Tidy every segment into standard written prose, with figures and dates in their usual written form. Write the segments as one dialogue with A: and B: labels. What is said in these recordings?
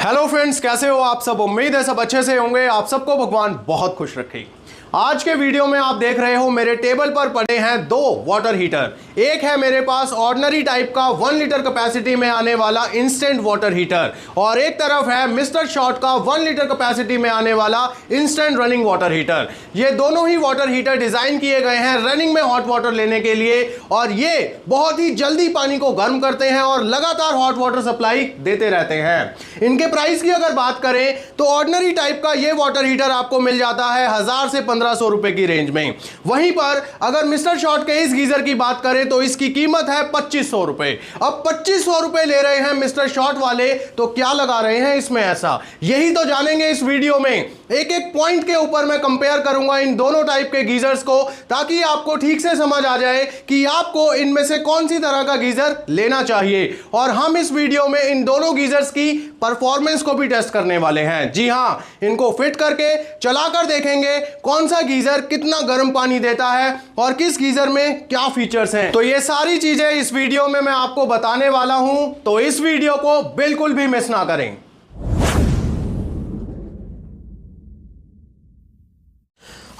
A: Hello friends, कैसे हो आप सब। उम्मीद है सब अच्छे से होंगे। आप सबको भगवान बहुत खुश रखे। आज के वीडियो में आप देख रहे हो मेरे टेबल पर पड़े हैं दो वाटर हीटर। एक है मेरे पास ऑर्डिनरी टाइप का 1 लीटर कैपेसिटी में आने वाला इंस्टेंट वाटर हीटर और एक तरफ है मिस्टर शॉट का 1 लीटर कैपेसिटी में आने वाला इंस्टेंट रनिंग वाटर हीटर। ये दोनों ही वाटर हीटर डिजाइन किए गए हैं रनिंग में हॉट वाटर लेने के लिए और ये बहुत ही जल्दी पानी को गर्म करते हैं और लगातार हॉट वाटर सप्लाई देते रहते हैं। इनके प्राइस की अगर बात करें तो ऑर्डिनरी टाइप का ये वाटर हीटर आपको मिल जाता है 1000 से 1500 रुपए की रेंज में। वहीं पर अगर मिस्टर शॉट के इस गीजर की बात करें तो इसकी कीमत है 2500 रुपए। अब 2500 रुपए ले रहे हैं मिस्टर शॉट वाले, तो क्या लगा रहे हैं इसमें ऐसा, यही तो जानेंगे इस वीडियो में। एक एक पॉइंट के ऊपर मैं कंपेयर करूंगा इन दोनों टाइप के गीजर्स को, ताकि आपको ठीक से समझ आ जाए कि आपको इनमें से कौन सी तरह का गीजर लेना चाहिए। और हम इस वीडियो में इन दोनों गीजर्स की परफॉर्मेंस को भी टेस्ट करने वाले हैं। जी हां, इनको फिट करके चलाकर देखेंगे कौन सा गीजर कितना गर्म पानी देता है और किस गीजर में क्या फीचर्स हैं। तो ये सारी चीजें इस वीडियो में मैं आपको बताने वाला हूं, तो इस वीडियो को बिल्कुल भी मिस ना करें।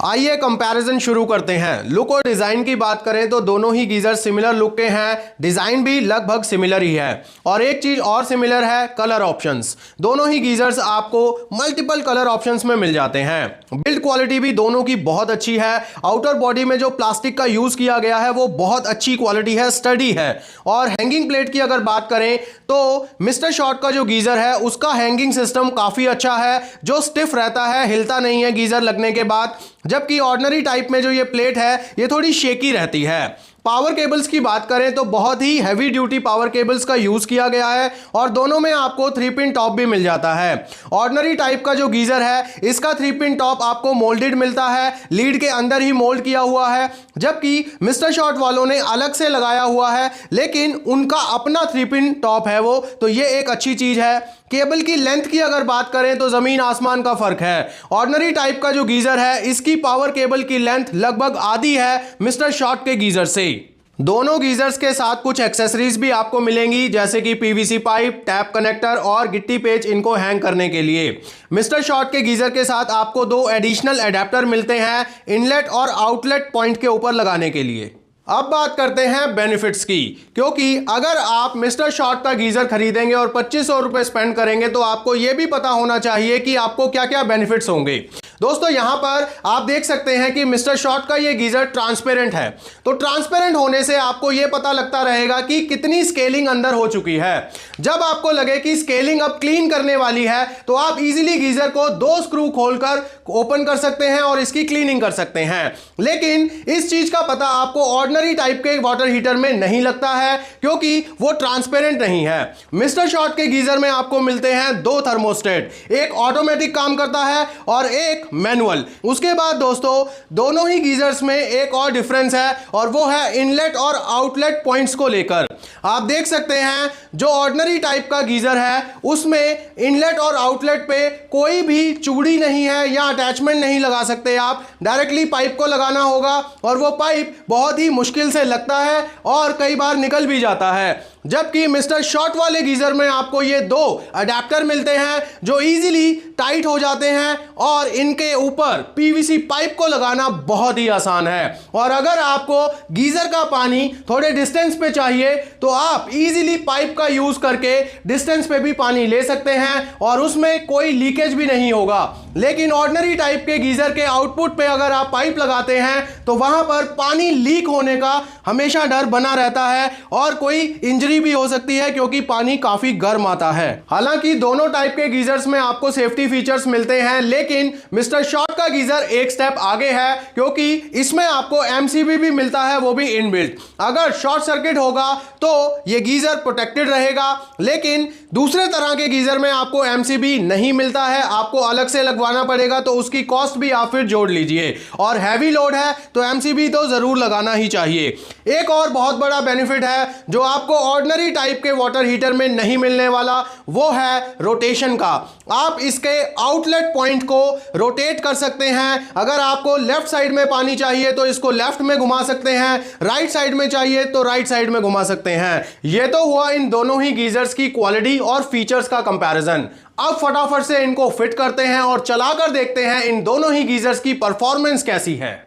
A: आइए कंपैरिजन शुरू करते हैं। लुक और डिजाइन की बात करें तो दोनों ही गीजर सिमिलर लुक के हैं, डिजाइन भी लगभग सिमिलर ही है। और एक चीज और सिमिलर है, कलर ऑप्शंस। दोनों ही गीजर्स आपको मल्टीपल कलर ऑप्शंस में मिल जाते हैं। बिल्ड क्वालिटी भी दोनों की बहुत अच्छी है। आउटर बॉडी में जो प्लास्टिक का यूज किया गया है वो बहुत अच्छी क्वालिटी है, स्टडी है। और हैंगिंग प्लेट की अगर बात करें तो मिस्टर शॉट का जो गीजर है उसका हैंगिंग सिस्टम काफी अच्छा है, जो स्टिफ रहता है, हिलता नहीं है गीजर लगने के बाद। जबकि ऑर्डिनरी टाइप में जो ये प्लेट है ये थोड़ी शेकी रहती है। पावर केबल्स की बात करें तो बहुत ही हैवी ड्यूटी पावर केबल्स का यूज किया गया है और दोनों में आपको 3 पिन टॉप भी मिल जाता है। ऑर्डिनरी टाइप का जो गीजर है इसका 3 पिन टॉप आपको मोल्डेड मिलता है, लीड के अंदर ही मोल्ड किया हुआ है। जबकि मिस्टर शॉट वालों ने अलग से लगाया हुआ है, लेकिन उनका अपना 3 पिन टॉप है वो, तो ये एक अच्छी चीज है। केबल की लेंथ की अगर बात करें तो जमीन आसमान का फर्क है। ऑर्डिनरी टाइप का जो गीजर है इसकी पावर केबल की लेंथ लगभग आधी है मिस्टर शॉट के गीजर से। दोनों गीजर्स के साथ कुछ एक्सेसरीज भी आपको मिलेंगी, जैसे कि पीवीसी पाइप, टैप कनेक्टर और गिट्टी पेच इनको हैंग करने के लिए। मिस्टर शॉट के गीजर के साथ आपको 2 एडिशनल एडेप्टर मिलते हैं इनलेट और आउटलेट पॉइंट के ऊपर लगाने के लिए। अब बात करते हैं बेनिफिट्स की, क्योंकि अगर आप मिस्टर शॉट का गीजर खरीदेंगे और 2500 रुपए स्पेंड करेंगे तो आपको यह भी पता होना चाहिए कि आपको क्या क्या बेनिफिट्स होंगे। दोस्तों यहां पर आप देख सकते हैं कि मिस्टर शॉट का ये गीजर ट्रांसपेरेंट है, तो ट्रांसपेरेंट होने से आपको यह पता लगता रहेगा कि कितनी स्केलिंग अंदर हो चुकी है। जब आपको लगे कि स्केलिंग अब क्लीन करने वाली है तो आप इजीली गीजर को 2 स्क्रू खोलकर ओपन कर सकते हैं और इसकी क्लीनिंग कर सकते हैं। लेकिन इस चीज का पता आपको ऑर्डिनरी टाइप के वाटर हीटर में नहीं लगता है, क्योंकि वो ट्रांसपेरेंट नहीं है। मिस्टर शॉट के गीजर में आपको मिलते हैं 2 थर्मोस्टेट, एक ऑटोमेटिक काम करता है और एक मैनुअल। उसके बाद दोस्तों दोनों ही गीजर्स में एक और डिफरेंस है और वो है इनलेट और आउटलेट पॉइंट्स को लेकर। आप देख सकते हैं जो ऑर्डिनरी टाइप का गीजर है उसमें इनलेट और आउटलेट पे कोई भी चूड़ी नहीं है या अटैचमेंट नहीं लगा सकते आप, डायरेक्टली पाइप को लगाना होगा और वो पाइप बहुत ही मुश्किल से लगता है और कई बार निकल भी जाता है। जबकि मिस्टर शॉट वाले गीजर में आपको ये 2 अडेप्टर मिलते हैं जो इजीली टाइट हो जाते हैं और इनके ऊपर पीवीसी पाइप को लगाना बहुत ही आसान है। और अगर आपको गीजर का पानी थोड़े डिस्टेंस पे चाहिए तो आप इजीली पाइप का यूज करके डिस्टेंस पे भी पानी ले सकते हैं और उसमें कोई लीकेज भी नहीं होगा। लेकिन ऑर्डिनरी टाइप के गीजर के आउटपुट पे अगर आप पाइप लगाते हैं तो वहां पर पानी लीक होने का हमेशा डर बना रहता है और कोई इंजरी भी हो सकती है, क्योंकि पानी काफी गर्म आता है। हालांकि दोनों टाइप के गीजर्स में आपको सेफ्टी फीचर्स मिलते हैं, लेकिन मिस्टर शॉट का गीजर एक स्टेप आगे है, क्योंकि इसमें आपको एमसीबी भी मिलता है, वो भी इनबिल्ट। अगर शॉर्ट सर्किट होगा तो यह गीजर प्रोटेक्टेड रहेगा, लेकिन दूसरे तरह के गीजर में आपको एमसीबी नहीं मिलता है, आपको अलग से लगवाना पड़ेगा, तो उसकी कॉस्ट भी आप फिर जोड़ लीजिए। और हैवी लोड है तो एमसीबी तो जरूर लगाना ही चाहिए। एक और बहुत बड़ा बेनिफिट है जो आपको ऑर्डिनरी टाइप के वाटर हीटर में नहीं मिलने वाला वो है रोटेशन का। आप इसके आउटलेट पॉइंट को रोटेट कर सकते हैं। अगर आपको लेफ्ट साइड में पानी चाहिए तो इसको लेफ्ट में घुमा सकते हैं, राइट साइड में चाहिए तो राइट साइड में घुमा सकते हैं। यह तो हुआ इन दोनों ही गीजर्स की क्वालिटी और फीचर्स का कंपैरिजन। अब फटाफट से इनको फिट करते हैं और चलाकर देखते हैं इन दोनों ही गीजर्स की परफॉर्मेंस कैसी है।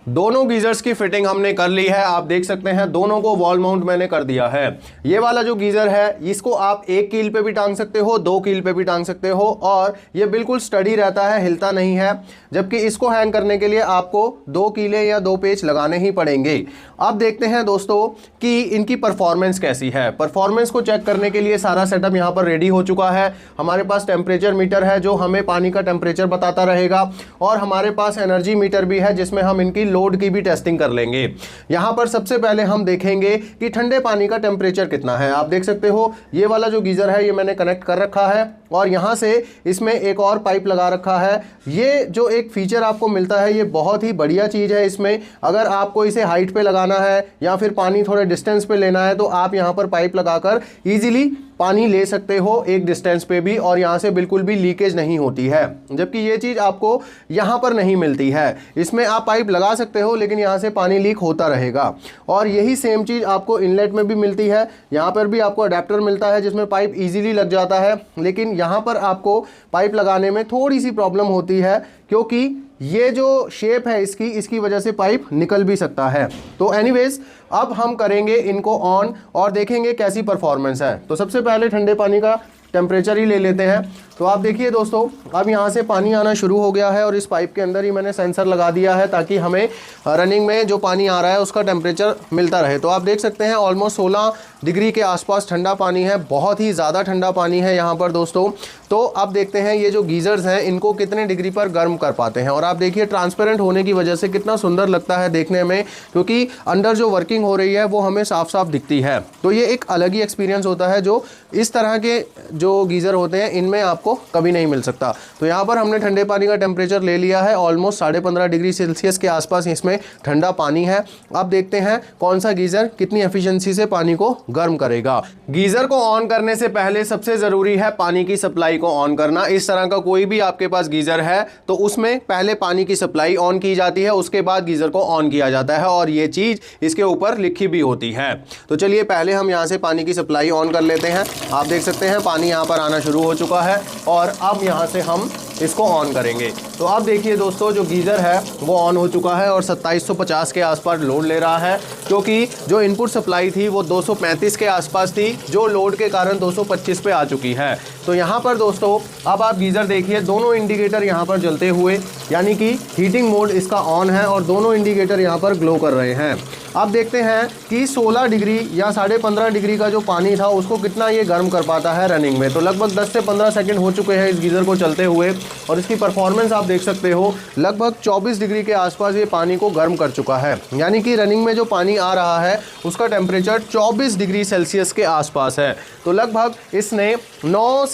A: दोनों गीजर्स की फिटिंग हमने कर ली है। आप देख सकते हैं दोनों को वॉल माउंट मैंने कर दिया है। ये वाला जो गीजर है इसको आप एक कील पे भी टांग सकते हो, दो कील पे भी टांग सकते हो और ये बिल्कुल स्टडी रहता है, हिलता नहीं है। जबकि इसको हैंग करने के लिए आपको दो कीले या दो पेच लगाने ही पड़ेंगे। अब देखते हैं दोस्तों कि इनकी परफॉर्मेंस कैसी है। परफॉर्मेंस को चेक करने के लिए सारा सेटअप यहाँ पर रेडी हो चुका है। हमारे पास टेम्परेचर मीटर है जो हमें पानी का टेम्परेचर बताता रहेगा और हमारे पास एनर्जी मीटर भी है जिसमें हम इनकी लोड की भी टेस्टिंग कर लेंगे। यहां पर सबसे पहले हम देखेंगे कि ठंडे पानी का टेम्परेचर कितना है। आप देख सकते हो ये वाला जो गीजर है ये मैंने कनेक्ट कर रखा है और यहां से इसमें एक और पाइप लगा रखा है। ये जो एक फीचर आपको मिलता है ये बहुत ही बढ़िया चीज़ है। इसमें अगर आपको इसे हाइट पे लगाना है या फिर पानी थोड़े डिस्टेंस पे लेना है तो आप यहां पर पाइप लगाकर इजीली पानी ले सकते हो एक डिस्टेंस पे भी और यहाँ से बिल्कुल भी लीकेज नहीं होती है। जबकि ये चीज़ आपको यहाँ पर नहीं मिलती है। इसमें आप पाइप लगा सकते हो लेकिन यहाँ से पानी लीक होता रहेगा। और यही सेम चीज़ आपको इनलेट में भी मिलती है। यहाँ पर भी आपको अडेप्टर मिलता है जिसमें पाइप इजीली लग जाता है, लेकिन यहाँ पर आपको पाइप लगाने में थोड़ी सी प्रॉब्लम होती है क्योंकि ये जो शेप है इसकी वजह से पाइप निकल भी सकता है। तो एनीवेज अब हम करेंगे इनको ऑन और देखेंगे कैसी परफॉर्मेंस है। तो सबसे पहले ठंडे पानी का टेम्परेचर ही ले लेते हैं। तो आप देखिए दोस्तों अब यहाँ से पानी आना शुरू हो गया है और इस पाइप के अंदर ही मैंने सेंसर लगा दिया है ताकि हमें रनिंग में जो पानी आ रहा है उसका टेम्परेचर मिलता रहे। तो आप देख सकते हैं ऑलमोस्ट 16 डिग्री के आसपास ठंडा पानी है, बहुत ही ज़्यादा ठंडा पानी है यहाँ पर दोस्तों। तो अब देखते हैं ये जो गीज़र्स हैं इनको कितने डिग्री पर गर्म कर पाते हैं। और आप देखिए ट्रांसपेरेंट होने की वजह से कितना सुंदर लगता है देखने में, क्योंकि अंदर जो वर्किंग हो रही है वो हमें साफ साफ दिखती है। तो ये एक अलग ही एक्सपीरियंस होता है जो इस तरह के जो गीज़र होते हैं इनमें आपको कभी नहीं मिल सकता। तो यहाँ पर हमने ठंडे पानी का टेम्परेचर ले लिया है, ऑलमोस्ट 15.5 डिग्री सेल्सियस के आसपास इसमें ठंडा पानी है। अब देखते हैं कौन सा गीज़र कितनी एफिशिएंसी से पानी को गर्म करेगा। गीज़र को ऑन करने से पहले सबसे ज़रूरी है पानी की सप्लाई को ऑन करना। इस तरह का कोई भी आपके पास गीज़र है तो उसमें पहले पानी की सप्लाई ऑन की जाती है, उसके बाद गीज़र को ऑन किया जाता है और ये चीज़ इसके ऊपर लिखी भी होती है। तो चलिए पहले हम यहाँ से पानी की सप्लाई ऑन कर लेते हैं। आप देख सकते हैं पानी यहाँ पर आना शुरू हो चुका है और अब यहाँ से हम इसको ऑन करेंगे। तो अब देखिए दोस्तों जो गीज़र है वो ऑन हो चुका है और 2750 के आसपास लोड ले रहा है, क्योंकि जो इनपुट सप्लाई थी वो 235 के आसपास थी जो लोड के कारण 225 पे आ चुकी है। तो यहाँ पर दोस्तों अब आप गीज़र देखिए दोनों इंडिकेटर यहाँ पर जलते हुए, यानी कि हीटिंग मोड इसका ऑन है और दोनों इंडिकेटर यहाँ पर ग्लो कर रहे हैं। अब देखते हैं कि 16 डिग्री या 15.5 डिग्री का जो पानी था उसको कितना ये गर्म कर पाता है रनिंग में। तो लगभग 10 से 15 सेकंड हो चुके हैं इस गीज़र को चलते हुए और इसकी परफॉर्मेंस आप देख सकते हो लगभग 24 डिग्री के आसपास ये पानी को गर्म कर चुका है। यानी कि रनिंग में जो पानी आ रहा है उसका टेम्परेचर 24 डिग्री सेल्सियस के आसपास है। तो लगभग इसने 9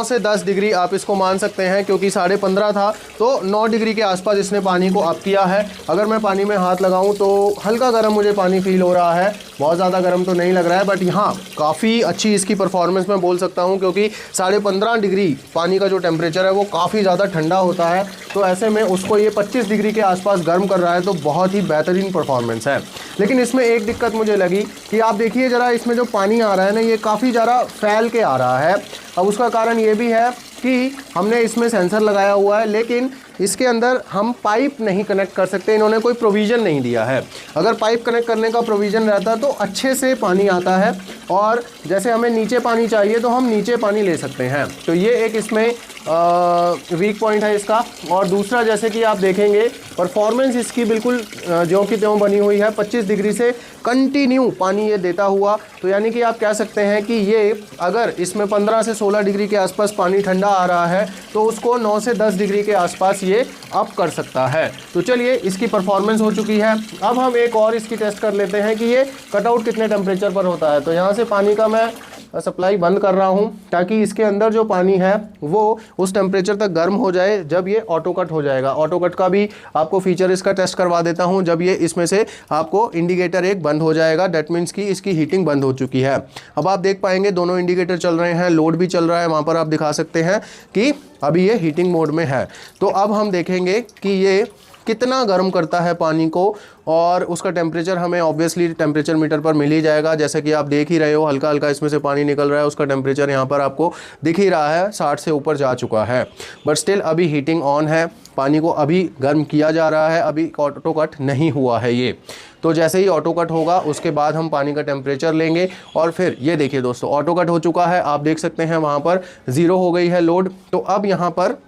A: से 10 डिग्री आप इसको मान सकते हैं, क्योंकि 15.5 था तो 9 डिग्री के आसपास इसने पानी को अप किया है। अगर मैं पानी में हाथ लगाऊं तो हल्का गर्म मुझे पानी फील हो रहा है, बहुत ज़्यादा गर्म तो नहीं लग रहा है, बट यहाँ काफ़ी अच्छी इसकी परफॉर्मेंस मैं बोल सकता हूँ, क्योंकि 15.5 डिग्री पानी का जो टेम्परेचर है वो काफ़ी ज़्यादा ठंडा होता है। तो ऐसे में उसको ये 25 डिग्री के आसपास गर्म कर रहा है, तो बहुत ही बेहतरीन परफॉर्मेंस है। लेकिन इसमें एक दिक्कत मुझे लगी कि आप देखिए ज़रा इसमें जो पानी आ रहा है ना ये काफ़ी ज़्यादा फैल के आ रहा है। अब उसका कारण ये भी है कि हमने इसमें सेंसर लगाया हुआ है लेकिन इसके अंदर हम पाइप नहीं कनेक्ट कर सकते, इन्होंने कोई प्रोविज़न नहीं दिया है। अगर पाइप कनेक्ट करने का प्रोविज़न रहता तो अच्छे से पानी आता है और जैसे हमें नीचे पानी चाहिए तो हम नीचे पानी ले सकते हैं। तो ये एक इसमें वीक पॉइंट है इसका। और दूसरा जैसे कि आप देखेंगे परफॉर्मेंस इसकी बिल्कुल ज्यों की त्यों बनी हुई है, 25 डिग्री से कंटिन्यू पानी ये देता हुआ। तो यानी कि आप कह सकते हैं कि ये अगर इसमें 15 से 16 डिग्री के आसपास पानी ठंडा आ रहा है तो उसको 9 से 10 डिग्री के आसपास ये अप कर सकता है। तो चलिए इसकी परफॉर्मेंस हो चुकी है। अब हम एक और इसकी टेस्ट कर लेते हैं कि ये कटआउट कितने टेम्परेचर पर होता है। तो यहाँ से पानी का मैं सप्लाई बंद कर रहा हूं ताकि इसके अंदर जो पानी है वो उस टेम्परेचर तक गर्म हो जाए जब ये ऑटो कट हो जाएगा। ऑटो कट का भी आपको फीचर इसका टेस्ट करवा देता हूं। जब ये इसमें से आपको इंडिकेटर एक बंद हो जाएगा, डेट मीन्स की इसकी हीटिंग बंद हो चुकी है। अब आप देख पाएंगे दोनों इंडिकेटर चल रहे हैं, लोड भी चल रहा है, वहाँ पर आप दिखा सकते हैं कि अभी ये हीटिंग मोड में है। तो अब हम देखेंगे कि ये कितना गर्म करता है पानी को, और उसका टेम्परेचर हमें ऑब्वियसली टेम्परेचर मीटर पर मिल ही जाएगा। जैसे कि आप देख ही रहे हो, हल्का हल्का इसमें से पानी निकल रहा है, उसका टेम्परेचर यहाँ पर आपको दिख ही रहा है, 60 से ऊपर जा चुका है। बट स्टिल अभी हीटिंग ऑन है, पानी को अभी गर्म किया जा रहा है, अभी ऑटो कट नहीं हुआ है ये। तो जैसे ही ऑटो कट होगा उसके बाद हम पानी का टेम्परेचर लेंगे और फिर ये देखिए दोस्तों, ऑटो कट हो चुका है, आप देख सकते हैं वहाँ पर 0 हो गई है लोड। तो अब यहाँ पर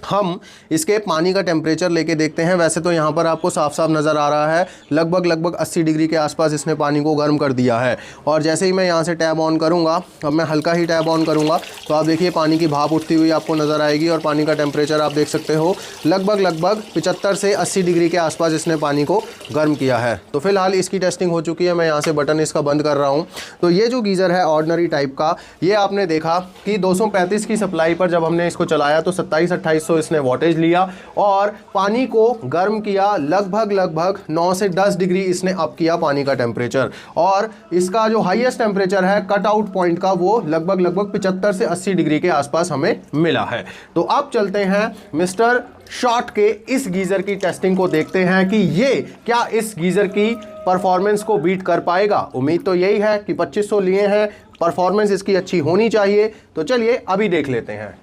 A: हम इसके पानी का टेम्परेचर लेके देखते हैं। वैसे तो यहाँ पर आपको साफ साफ नज़र आ रहा है लगभग 80 डिग्री के आसपास इसने पानी को गर्म कर दिया है। और जैसे ही मैं यहाँ से टैब ऑन करूँगा, अब मैं हल्का ही टैब ऑन करूँगा तो आप देखिए पानी की भाप उठती हुई आपको नज़र आएगी और पानी का टेम्परेचर आप देख सकते हो लगभग 75 से 80 डिग्री के आसपास इसने पानी को गर्म किया है। तो फिलहाल इसकी टेस्टिंग हो चुकी है। मैं यहाँ से बटन इसका बंद कर रहा हूँ। तो ये जो गीज़र है ऑर्डिनरी टाइप का, ये आपने देखा कि 235 की सप्लाई पर जब हमने इसको चलाया तो 27-28 इसने वोल्टेज लिया और पानी को गर्म किया। लगभग 9 से 10 डिग्री इसने अप किया पानी का टेम्परेचर, और इसका जो हाईएस्ट टेम्परेचर है कट आउट पॉइंट का वो लगभग 75 से 80 डिग्री के आसपास हमें मिला है। तो अब चलते हैं मिस्टर शॉट के इस गीजर की टेस्टिंग को, देखते हैं कि ये क्या इस गीजर की परफॉर्मेंस को बीट कर पाएगा। उम्मीद तो यही है कि 2500 लिए हैं, परफॉर्मेंस इसकी अच्छी होनी चाहिए। तो चलिए अभी देख लेते हैं।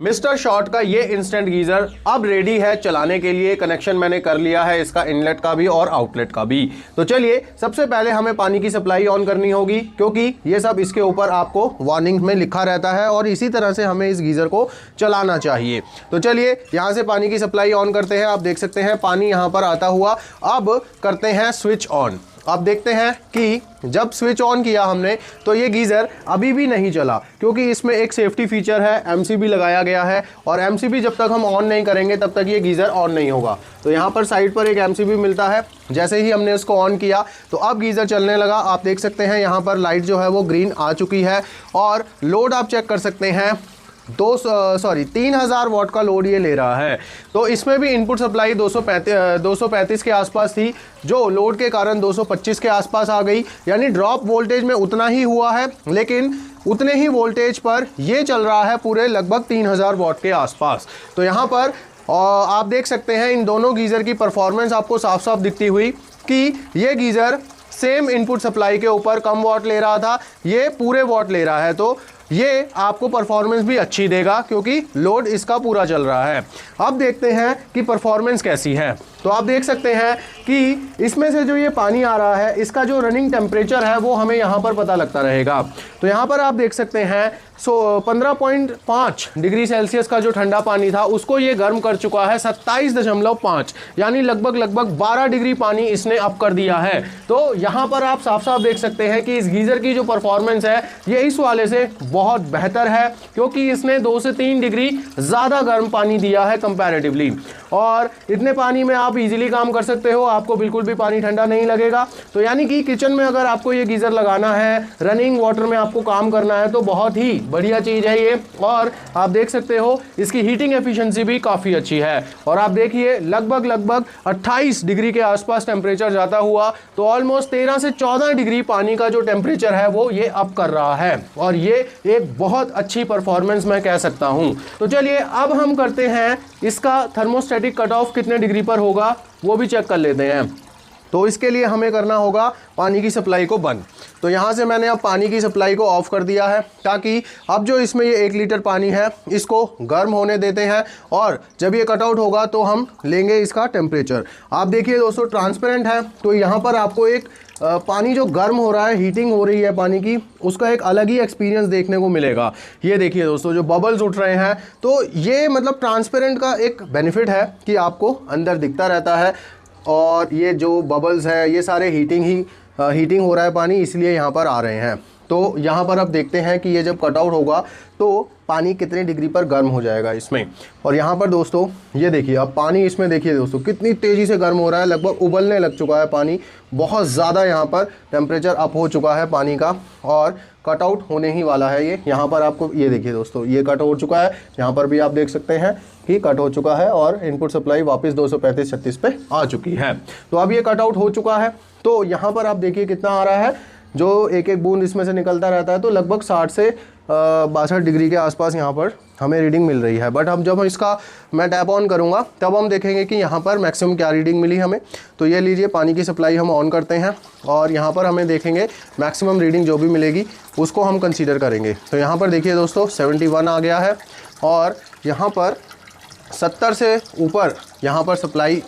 A: मिस्टर शॉट का ये इंस्टेंट गीजर अब रेडी है चलाने के लिए। कनेक्शन मैंने कर लिया है इसका इनलेट का भी और आउटलेट का भी। तो चलिए सबसे पहले हमें पानी की सप्लाई ऑन करनी होगी, क्योंकि ये सब इसके ऊपर आपको वार्निंग में लिखा रहता है और इसी तरह से हमें इस गीजर को चलाना चाहिए। तो चलिए यहाँ से पानी की सप्लाई ऑन करते हैं। आप देख सकते हैं पानी यहाँ पर आता हुआ। अब करते हैं स्विच ऑन। अब देखते हैं कि जब स्विच ऑन किया हमने तो ये गीज़र अभी भी नहीं चला, क्योंकि इसमें एक सेफ्टी फीचर है, एमसीबी लगाया गया है, और एमसीबी जब तक हम ऑन नहीं करेंगे तब तक ये गीज़र ऑन नहीं होगा। तो यहाँ पर साइड पर एक एमसीबी मिलता है। जैसे ही हमने इसको ऑन किया तो अब गीज़र चलने लगा। आप देख सकते हैं यहाँ पर लाइट जो है वो ग्रीन आ चुकी है, और लोड आप चेक कर सकते हैं 3000 वाट का लोड ये ले रहा है। तो इसमें भी इनपुट सप्लाई 235 के आसपास थी, जो लोड के कारण 225 के आसपास आ गई। यानी ड्रॉप वोल्टेज में उतना ही हुआ है, लेकिन उतने ही वोल्टेज पर ये चल रहा है पूरे लगभग 3000 वाट के आसपास। तो यहाँ पर आप देख सकते हैं इन दोनों गीज़र की परफॉर्मेंस आपको साफ साफ दिखती हुई कि ये गीज़र सेम इनपुट सप्लाई के ऊपर कम वाट ले रहा था, ये पूरे वाट ले रहा है। तो ये आपको परफॉर्मेंस भी अच्छी देगा क्योंकि लोड इसका पूरा चल रहा है। अब देखते हैं कि परफॉर्मेंस कैसी है। तो आप देख सकते हैं कि इसमें से जो ये पानी आ रहा है इसका जो रनिंग टेम्परेचर है वो हमें यहाँ पर पता लगता रहेगा। तो यहाँ पर आप देख सकते हैं 15.5 डिग्री सेल्सियस का जो ठंडा पानी था उसको ये गर्म कर चुका है 27.5, यानी लगभग 12 डिग्री पानी इसने अप कर दिया है। तो यहाँ पर आप साफ साफ देख सकते हैं कि इस गीज़र की जो परफॉर्मेंस है ये इस वाले से बहुत बेहतर है, क्योंकि इसने 2 से 3 डिग्री ज़्यादा गर्म पानी दिया है कंपैरेटिवली। और इतने पानी में आप इजीली काम कर सकते हो, आपको बिल्कुल भी पानी ठंडा नहीं लगेगा। तो यानी कि किचन में अगर आपको ये गीज़र लगाना है, रनिंग वाटर में आपको काम करना है, तो बहुत ही बढ़िया चीज़ है ये। और आप देख सकते हो इसकी हीटिंग एफिशिएंसी भी काफ़ी अच्छी है। और आप देखिए लगभग 28 डिग्री के आसपास टेम्परेचर जाता हुआ तो ऑलमोस्ट 13 से 14 डिग्री पानी का जो टेम्परेचर है वो ये अप कर रहा है, और ये एक बहुत अच्छी परफॉर्मेंस मैं कह सकता हूँ। तो चलिए अब हम करते हैं इसका थर्मोस्टेटिक कट ऑफ कितने डिग्री पर होगा वो भी चेक कर लेते हैं। तो इसके लिए हमें करना होगा पानी की सप्लाई को बंद। तो यहाँ से मैंने अब पानी की सप्लाई को ऑफ कर दिया है, ताकि अब जो इसमें ये 1 लीटर पानी है इसको गर्म होने देते हैं, और जब ये कट आउट होगा तो हम लेंगे इसका टेम्परेचर। आप देखिए दोस्तों ट्रांसपेरेंट है, तो यहाँ पर आपको एक पानी जो गर्म हो रहा है, हीटिंग हो रही है पानी की, उसका एक अलग ही एक्सपीरियंस देखने को मिलेगा। ये देखिए दोस्तों जो बबल्स उठ रहे हैं, तो ये मतलब ट्रांसपेरेंट का एक बेनिफिट है कि आपको अंदर दिखता रहता है, और ये जो बबल्स है ये सारे हीटिंग हो रहा है पानी, इसलिए यहाँ पर आ रहे हैं। तो यहाँ पर आप देखते हैं कि ये जब कटआउट होगा तो पानी कितने डिग्री पर गर्म हो जाएगा इसमें। और यहाँ पर दोस्तों ये देखिए, अब पानी इसमें देखिए दोस्तों कितनी तेज़ी से गर्म हो रहा है, लगभग उबलने लग चुका है पानी, बहुत ज़्यादा यहाँ पर टेम्परेचर अप हो चुका है पानी का और कटआउट होने ही वाला है ये। यहाँ पर आपको ये देखिए दोस्तों, ये कट हो चुका है, यहाँ पर भी आप देख सकते हैं कि कट हो चुका है और इनपुट सप्लाई वापस 235-36 पे आ चुकी है। तो अब ये कटआउट हो चुका है। तो यहाँ पर आप देखिए कितना आ रहा है, जो एक एक बूंद इसमें से निकलता रहता है, तो लगभग 60 से 62 डिग्री के आसपास यहाँ पर हमें रीडिंग मिल रही है। बट हम जब इसका मैं टैप ऑन करूँगा तब हम देखेंगे कि यहाँ पर मैक्सिमम क्या रीडिंग मिली हमें। तो ये लीजिए, पानी की सप्लाई हम ऑन करते हैं और यहाँ पर हमें देखेंगे मैक्सिमम रीडिंग जो भी मिलेगी उसको हम कंसीडर करेंगे। तो यहाँ पर देखिए दोस्तों 71 आ गया है और यहाँ पर 70 से ऊपर यहाँ पर सप्लाई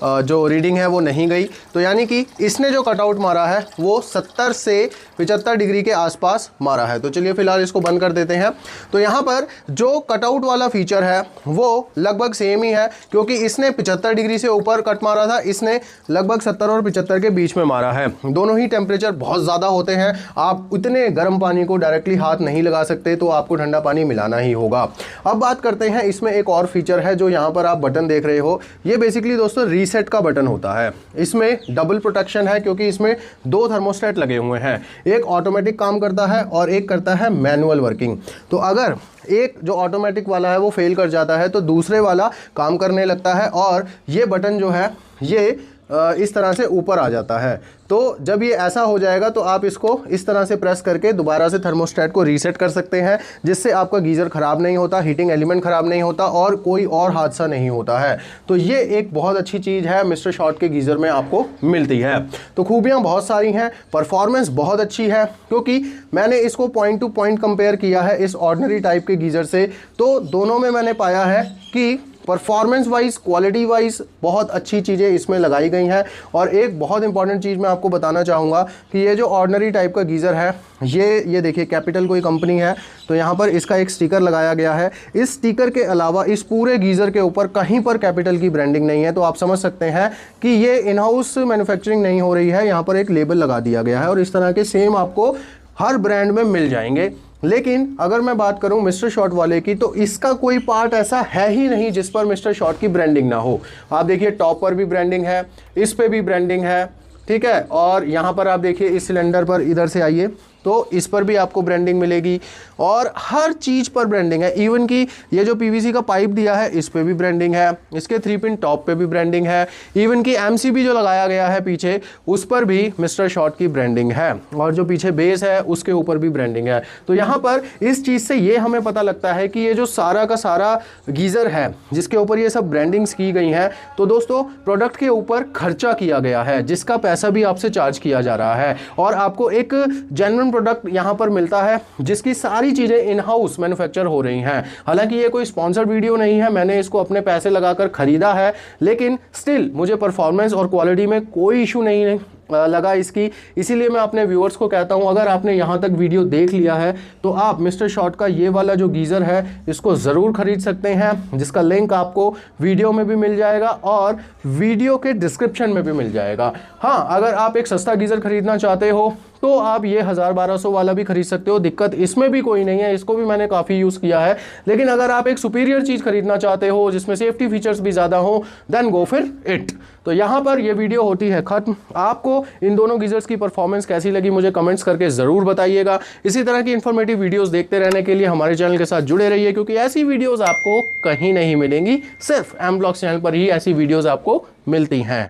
A: जो रीडिंग है वो नहीं गई। तो यानी कि इसने जो कटआउट मारा है वो 70 से 75 डिग्री के आसपास मारा है। तो चलिए फ़िलहाल इसको बंद कर देते हैं। तो यहाँ पर जो कटआउट वाला फीचर है वो लगभग सेम ही है, क्योंकि इसने 75 डिग्री से ऊपर कट मारा था, इसने लगभग 70 और 75 के बीच में मारा है। दोनों ही टेम्परेचर बहुत ज़्यादा होते हैं, आप इतने गर्म पानी को डायरेक्टली हाथ नहीं लगा सकते, तो आपको ठंडा पानी मिलाना ही होगा। अब बात करते हैं, इसमें एक और फीचर है जो यहाँ पर आप बटन देख रहे हो, ये बेसिकली दोस्तों रीसेट का बटन होता है। इसमें डबल प्रोटेक्शन है क्योंकि इसमें 2 थर्मोस्टेट लगे हुए हैं, एक ऑटोमेटिक काम करता है और एक करता है मैनुअल वर्किंग। तो अगर एक जो ऑटोमेटिक वाला है वो फेल कर जाता है तो दूसरे वाला काम करने लगता है और ये बटन जो है ये इस तरह से ऊपर आ जाता है। तो जब ये ऐसा हो जाएगा तो आप इसको इस तरह से प्रेस करके दोबारा से थर्मोस्टेट को रीसेट कर सकते हैं, जिससे आपका गीज़र ख़राब नहीं होता, हीटिंग एलिमेंट ख़राब नहीं होता और कोई और हादसा नहीं होता है। तो ये एक बहुत अच्छी चीज़ है मिस्टर शॉट के गीज़र में आपको मिलती है। तो खूबियाँ बहुत सारी हैं, परफॉर्मेंस बहुत अच्छी है, क्योंकि मैंने इसको पॉइंट टू पॉइंट कंपेयर किया है इस ऑर्डिनरी टाइप के गीज़र से। तो दोनों में मैंने पाया है कि परफॉर्मेंस वाइज, क्वालिटी वाइज बहुत अच्छी चीज़ें इसमें लगाई गई हैं। और एक बहुत इंपॉर्टेंट चीज़ मैं आपको बताना चाहूँगा कि ये जो ऑर्डिनरी टाइप का गीज़र है ये देखिए कैपिटल कोई कंपनी है, तो यहाँ पर इसका एक स्टिकर लगाया गया है। इस स्टिकर के अलावा इस पूरे गीज़र के ऊपर कहीं पर कैपिटल की ब्रांडिंग नहीं है। तो आप समझ सकते हैं कि ये इन हाउस मैन्युफैक्चरिंग नहीं हो रही है, यहाँ पर एक लेबल लगा दिया गया है और इस तरह के सेम आपको हर ब्रांड में मिल जाएंगे। लेकिन अगर मैं बात करूं मिस्टर शॉट वाले की, तो इसका कोई पार्ट ऐसा है ही नहीं जिस पर मिस्टर शॉट की ब्रांडिंग ना हो। आप देखिए टॉप पर भी ब्रांडिंग है, इस पे भी ब्रांडिंग है, ठीक है। और यहाँ पर आप देखिए इस सिलेंडर पर, इधर से आइए, तो इस पर भी आपको ब्रांडिंग मिलेगी और हर चीज़ पर ब्रांडिंग है। इवन कि ये जो पीवीसी का पाइप दिया है इस पे भी ब्रांडिंग है, इसके 3 पिन टॉप पे भी ब्रांडिंग है, इवन कि एमसीबी जो लगाया गया है पीछे उस पर भी मिस्टर शॉट की ब्रांडिंग है और जो पीछे बेस है उसके ऊपर भी ब्रांडिंग है। तो यहाँ पर इस चीज़ से ये हमें पता लगता है कि ये जो सारा का सारा गीज़र है जिसके ऊपर ये सब ब्रांडिंग्स की गई हैं, तो दोस्तों प्रोडक्ट के ऊपर खर्चा किया गया है जिसका पैसा भी आपसे चार्ज किया जा रहा है और आपको एक जेन्युइन प्रोडक्ट यहां पर मिलता है जिसकी सारी चीजें इन हाउस मैन्युफैक्चर हो रही हैं। हालांकि ये कोई स्पॉन्सर्ड वीडियो नहीं है, मैंने इसको अपने पैसे लगाकर खरीदा है, लेकिन स्टिल मुझे परफॉर्मेंस और क्वालिटी में कोई इशू नहीं लगा इसकी। इसीलिए मैं अपने व्यूअर्स को कहता हूं, अगर आपने यहां तक वीडियो देख लिया है तो आप मिस्टर शॉट का ये वाला जो गीज़र है इसको ज़रूर खरीद सकते हैं, जिसका लिंक आपको वीडियो में भी मिल जाएगा और वीडियो के डिस्क्रिप्शन में भी मिल जाएगा। हाँ, अगर आप एक सस्ता गीज़र खरीदना चाहते हो तो आप ये 1000-1200 वाला भी खरीद सकते हो, दिक्कत इसमें भी कोई नहीं है, इसको भी मैंने काफ़ी यूज़ किया है। लेकिन अगर आप एक सुपीरियर चीज़ खरीदना चाहते हो जिसमें सेफ्टी फीचर्स भी ज़्यादा हो, देन गो फिर इट। तो यहाँ पर ये वीडियो होती है ख़त्म। आपको इन दोनों गीज़र्स की परफॉर्मेंस कैसी लगी मुझे कमेंट्स करके ज़रूर बताइएगा। इसी तरह की इन्फॉर्मेटिव वीडियोज़ देखते रहने के लिए हमारे चैनल के साथ जुड़े रहिए, क्योंकि ऐसी वीडियोज़ आपको कहीं नहीं मिलेंगी, सिर्फ एम ब्लॉग्स चैनल पर ही ऐसी वीडियोज़ आपको मिलती हैं।